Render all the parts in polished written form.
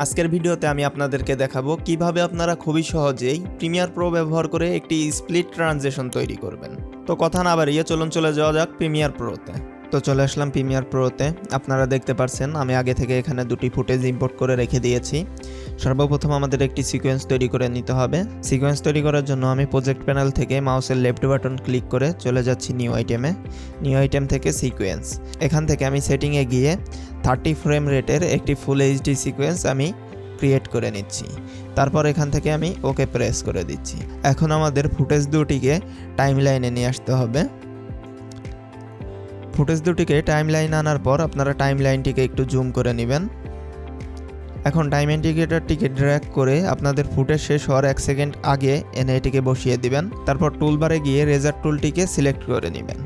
আজকের ভিডিওতে আমি আপনাদেরকে দেখাবো কিভাবে আপনারা খুবই সহজেই প্রিমিয়ার প্রো ব্যবহার করে একটি স্প্লিট ট্রানজিশন তৈরি করবেন। তো কথা না বাড়িয়ে চলে যাওয়া যাক প্রিমিয়ার প্রোতে। তো চলে আসলাম প্রিমিয়ার প্রোতে। আপনারা দেখতে পাচ্ছেন আমি আগে থেকে এখানে দুটি ফুটেজ ইম্পোর্ট করে রেখে দিয়েছি। সর্বপ্রথম আমাদের একটি সিকোয়েন্স তৈরি করে নিতে হবে। সিকোয়েন্স তৈরি করার জন্য আমি প্রজেক্ট প্যানেল থেকে মাউসের লেফট বাটন ক্লিক করে চলে যাচ্ছি নিউ আইটেমে। নিউ আইটেম থেকে সিকোয়েন্স, এখান থেকে আমি সেটিংয়ে গিয়ে 30 ফ্রেম রেটের একটি ফুল এইচডি সিকোয়েন্স আমি ক্রিয়েট করে নিচ্ছি। তারপর এখান থেকে আমি ওকে প্রেস করে দিচ্ছি। এখন আমাদের ফুটেজ দুটিকে টাইমলাইনে নিয়ে আসতে হবে। ফুটেজ দুটিকে টাইমলাইন আনার পর আপনারা টাইমলাইনটিকে একটু জুম করে নেবেন। এখন টাইম ইন্ডিকেটরটিকে ড্র্যাগ করে আপনাদের ফুটেজ শেষ হওয়ার 1 সেকেন্ড আগে এনে এটিকে বসিয়ে দিবেন। তারপর টুলবারে গিয়ে রেজার টুলটিকে সিলেক্ট করে নেবেন।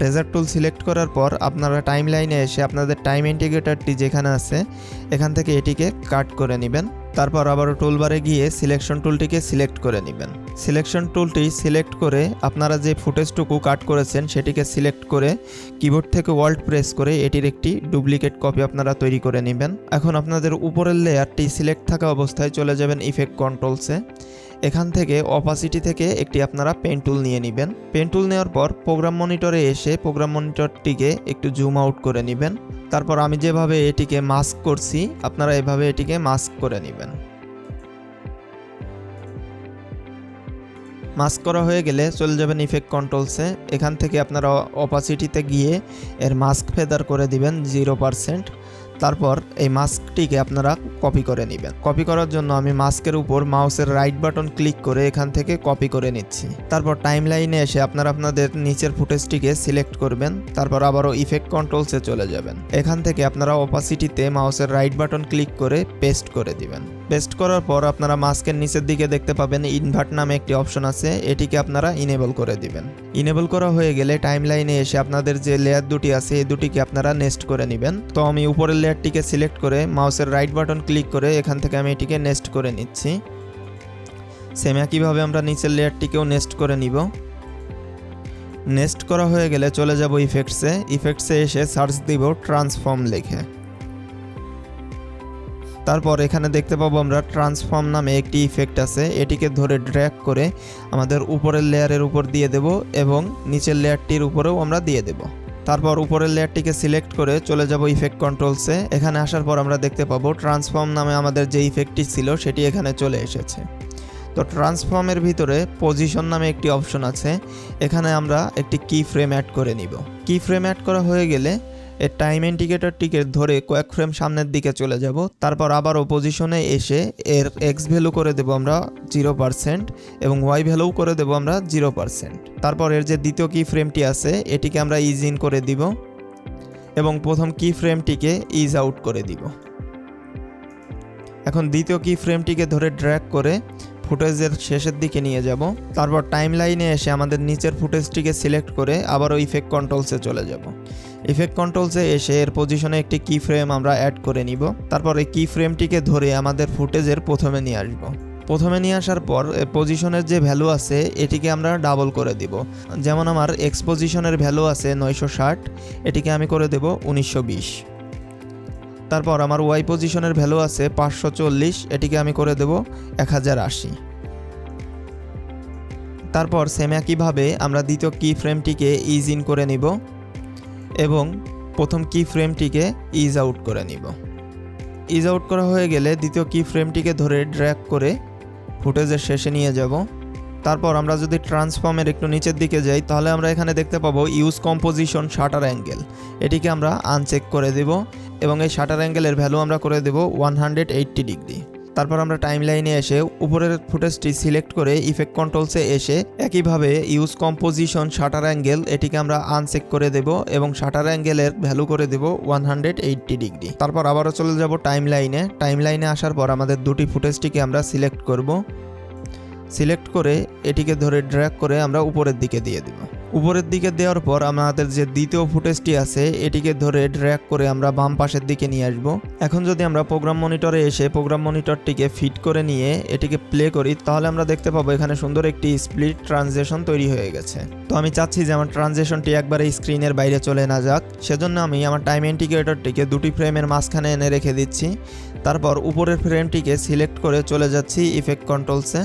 রেজার টুল সিলেক্ট করার পর আপনারা টাইমলাইনে এসে আপনাদের টাইম ইন্ডিকেটরটি যেখানে আছে এখান থেকে এটিকে কাট করে নেবেন। তারপর আবারও টুলবারে গিয়ে সিলেকশন টুলটিকে সিলেক্ট করে নেবেন। সিলেকশন টুলটি সিলেক্ট করে আপনারা যে ফুটেজটুকু কাট করেছেন সেটিকে সিলেক্ট করে কিবোর্ড থেকে অল্ট প্রেস করে এটির একটি ডুপ্লিকেট কপি আপনারা তৈরি করে নেবেন। এখন আপনাদের উপরের লেয়ারটি সিলেক্ট থাকা অবস্থায় চলে যাবেন ইফেক্ট কন্ট্রোলসে। এখান থেকে অপাসিটি থেকে একটি আপনারা পেন টুল নিয়ে নেবেন। পেন টুল নেওয়ার পর প্রোগ্রাম মনিটরে এসে প্রোগ্রাম মনিটরটিকে একটু জুম আউট করে নেবেন। তারপর আমি যেভাবে এটিকে মাস্ক করছি আপনারা এভাবে এটিকে মাস্ক করে নেবেন। মাস্ক করা হয়ে গেলে চলে যাবেন ইফেক্ট কন্ট্রোলসে। এখান থেকে আপনারা অপাসিটিতে গিয়ে এর মাস্ক ফেদার করে দিবেন 0%। তারপর এই মাস্কটিকে আপনারা কপি করে নেবেন। কপি করার জন্য আমি মাস্কের উপর মাউসের রাইট বাটন ক্লিক করে এখান থেকে কপি করে নিচ্ছি। তারপর টাইমলাইনে এসে আপনারা আপনাদের নিচের ফুটেজটিকে সিলেক্ট করবেন। তারপর আবারও ইফেক্ট কন্ট্রোলসে চলে যাবেন। এখান থেকে আপনারা অপাসিটিতে মাউসের রাইট বাটন ক্লিক করে পেস্ট করে দিবেন। পেস্ট করার পর আপনারা মাস্কের নিচের দিকে দেখতে পাবেন ইনভার্ট নামে একটি অপশন আছে, এটিকে আপনারা ইনেবল করে দিবেন। ইনেবল করা হয়ে গেলে টাইমলাইনে এসে আপনাদের যে লেয়ার দুটি আছে এই দুটিকে আপনারা নেস্ট করে নেবেন। তো আমি উপরের লেয়ারটিকে সিলেক্ট করে মাউসের রাইট বাটন ক্লিক করে এখান থেকে আমি এটিকে নেস্ট করে নিচ্ছি। সেম একইভাবে আমরা নিচের লেয়ারটিকেও নেস্ট করে নিব। নেস্ট করা হয়ে গেলে চলে যাব ইফেক্টসে এসে সার্চ দিব ট্রান্সফর্ম লিখে। তারপর এখানে দেখতে পাবো আমরা ট্রান্সফর্ম নামে একটি ইফেক্ট আছে, এটিকে ধরে ড্র্যাগ করে আমাদের উপরের লেয়ারের উপর দিয়ে দেব এবং নিচের লেয়ারটির উপরেও আমরা দিয়ে দেব। তারপর উপরের লেয়ারটিকে সিলেক্ট করে চলে যাব ইফেক্ট কন্ট্রোলসে। এখানে আসার পর আমরা দেখতে পাবো ট্রান্সফর্ম নামে আমাদের যে ইফেক্টটি ছিল সেটি এখানে চলে এসেছে। তো ট্রান্সফর্মের ভিতরে পজিশন নামে একটি অপশন আছে, এখানে আমরা একটি কি ফ্রেম অ্যাড করে নিব। কি ফ্রেম অ্যাড করা হয়ে গেলে এর টাইম ইন্ডিকেটরটিকে ধরে কয়েক ফ্রেম সামনের দিকে চলে যাব। তারপর আবারও পজিশনে এসে এর এক্স ভ্যালু করে দেব আমরা 0% এবং ওয়াই ভ্যালু করে দেব আমরা 0%। তারপর এর যে দ্বিতীয় কি ফ্রেমটি আছে এটিকে আমরা ইজ ইন করে দিব এবং প্রথম কি ফ্রেমটিকে ইজ আউট করে দিব। এখন দ্বিতীয় কি ফ্রেমটিকে ধরে ড্র্যাগ করে ফুটেজের শেষের দিকে নিয়ে যাব। তারপর টাইমলাইনে এসে আমাদের নিচের ফুটেজটিকে সিলেক্ট করে আবারও ইফেক্ট কন্ট্রোলসে চলে যাব। ইফেক্ট কন্ট্রোলসে এসে এর পজিশনে একটি কি ফ্রেম আমরা অ্যাড করে নিব। তারপর এই কি ফ্রেমটিকে ধরে আমাদের ফুটেজের প্রথমে নিয়ে আসব। প্রথমে নিয়ে আসার পর পজিশনের যে ভ্যালু আছে এটিকে আমরা ডাবল করে দিব। যেমন আমার এক্স পজিশনের ভ্যালু আছে 960, এটিকে আমি করে দেব 1920। তারপর আমার ওয়াই পজিশনের ভ্যালু আছে 540, এটিকে আমি করে দেব 1080। তারপর সেম একইভাবে আমরা দ্বিতীয় কি ফ্রেমটিকে ইজ ইন করে নিব এবং প্রথম কি ফ্রেমটিকে ইজ আউট করে নিব। ইজ আউট করা হয়ে গেলে দ্বিতীয় কি ফ্রেমটিকে ধরে ড্র্যাগ করে ফুটেজের শেষে নিয়ে যাব। তারপর আমরা যদি ট্রান্সফর্মের একটু নিচের দিকে যাই তাহলে আমরা এখানে দেখতে পাবো ইউজ কম্পোজিশন শাটার অ্যাঙ্গেল, এটিকে আমরা আনচেক করে দেব এবং এই শাটার অ্যাঙ্গেলের ভ্যালু আমরা করে দেব 180 ডিগ্রি। তারপর আমরা টাইমলাইনে এসে উপরের ফুটেজটি সিলেক্ট করে ইফেক্ট কন্ট্রোলসে এসে একইভাবে ইউজ কম্পোজিশন শাটার অ্যাঙ্গেল এটিকে আমরা আনচেক করে দেব এবং শাটার অ্যাঙ্গেলের ভ্যালু করে দেব 180 ডিগ্রি। তারপর আবারও চলে যাব টাইমলাইনে আসার পর আমাদের দুটি ফুটেজটিকে আমরা সিলেক্ট করব। সিলেক্ট করে এটিকে ধরে ড্র্যাগ করে আমরা উপরের দিকে দিয়ে দেব। উপরের দিকে দেওয়ার পর আমাদের যে দ্বিতীয় ফুটেজটি আছে এটিকে ধরে ড্র্যাগ করে আমরা বাম পাশের দিকে নিয়ে আসব। এখন যদি আমরা প্রোগ্রাম মনিটরে এসে প্রোগ্রাম মনিটরটিকে ফিট করে নিয়ে এটিকে প্লে করি তাহলে আমরা দেখতে পাবো এখানে সুন্দর একটি স্প্লিট ট্রানজিশন তৈরি হয়ে গেছে। তো আমি চাচ্ছি যে আমার ট্রানজিশনটি একবারে স্ক্রিনের বাইরে চলে না যাক, সেজন্য আমি আমার টাইম ইন্ডিকেটরটিকে দুটি ফ্রেমের মাঝখানে এনে রেখে দিচ্ছি। তারপর উপরের ফ্রেমটিকে সিলেক্ট করে চলে যাচ্ছি ইফেক্ট কন্ট্রোলসে।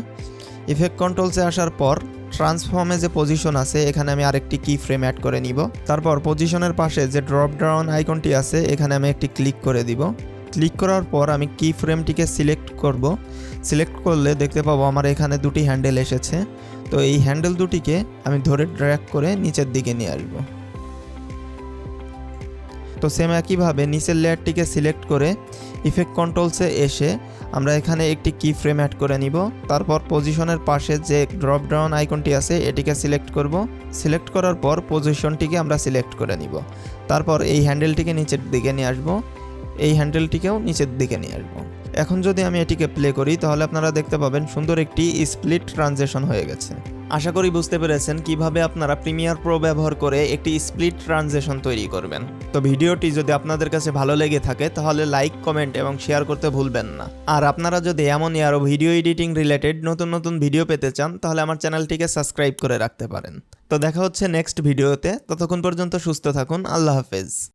ইফেক্ট কন্ট্রোলসে আসার পর ট্রান্সফর্মে যে পজিশন আছে এখানে আমি আরেকটি কি ফ্রেম অ্যাড করে নিব। তারপর পজিশনের পাশে যে ড্রপ ডাউন আইকনটি আছে এখানে আমি একটি ক্লিক করে দিব। ক্লিক করার পর আমি কি ফ্রেমটিকে সিলেক্ট করব। সিলেক্ট করলে দেখতে পাবো আমার এখানে দুটি হ্যান্ডেল এসেছে। তো এই হ্যান্ডেল দুটিকে আমি ধরে ড্র্যাগ করে নিচের দিকে নিয়ে আসব। তো সেম একইভাবে নিচের লেয়ারটিকে সিলেক্ট করে ইফেক্ট কন্ট্রোলসে এসে আমরা এখানে একটি কি ফ্রেম অ্যাড করে নিব। তারপর পজিশনের পাশে যে ড্রপ ডাউন আইকনটি আছে এটিকে সিলেক্ট করব। সিলেক্ট করার পর পজিশনটিকে আমরা সিলেক্ট করে নিব। তারপর এই হ্যান্ডেলটিকে নিচের দিকে নিয়ে আসব, এই হ্যান্ডেলটিকেও নিচের দিকে নিয়ে আসব। এখন যদি আমি এটিকে প্লে করি তাহলে আপনারা দেখতে পাবেন সুন্দর একটি স্প্লিট ট্রানজিশন হয়ে গেছে। আশা করি বুঝতে পেরেছেন কিভাবে আপনারা প্রিমিয়ার প্রো ব্যবহার করে একটি স্প্লিট ট্রানজিশন তৈরি করবেন। তো ভিডিওটি যদি আপনাদের কাছে ভালো লেগে থাকে তাহলে লাইক, কমেন্ট এবং শেয়ার করতে ভুলবেন না। আর আপনারা যদি এমনই আরও ভিডিও এডিটিং রিলেটেড নতুন নতুন ভিডিও পেতে চান তাহলে আমার চ্যানেলটিকে সাবস্ক্রাইব করে রাখতে পারেন। তো দেখা হচ্ছে নেক্সট ভিডিওতে, ততক্ষণ পর্যন্ত সুস্থ থাকুন। আল্লাহ হাফেজ।